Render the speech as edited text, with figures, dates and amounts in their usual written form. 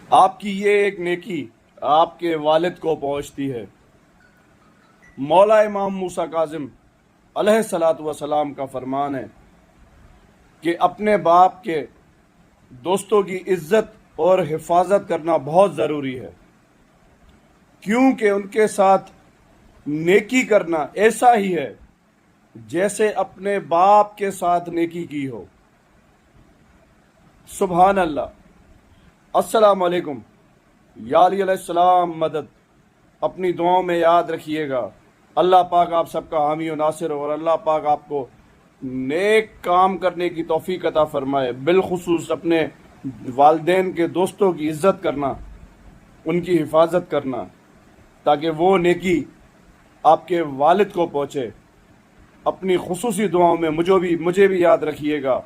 آپ کی یہ ایک نیکی آپ کے والد کو پہنچتی ہے۔ مولا امام موسیٰ کاظم علیہ الصلاۃ والسلام کا فرمان ہے کہ اپنے باپ کے دوستوں کی عزت اور حفاظت کرنا بہت ضروری ہے، کیونکہ ان کے ساتھ نیکی کرنا ایسا ہی ہے جیسے اپنے باپ کے ساتھ نیکی کی ہو۔ سبحان اللہ۔ السلام علیکم۔ یا علی علیہ السلام مدد۔ اپنی دعاؤں میں یاد رکھیے گا۔ اللہ پاک آپ سب کا حامی و ناصر ہو، اور اللہ پاک آپ کو نیک کام کرنے کی توفیق عطا فرمائے، بالخصوص اپنے والدین کے دوستوں کی عزت کرنا، ان کی حفاظت کرنا، تاکہ وہ نیکی آپ کے والد کو پہنچے۔ اپنی خصوصی دعاؤں میں مجھے بھی یاد رکھیے گا۔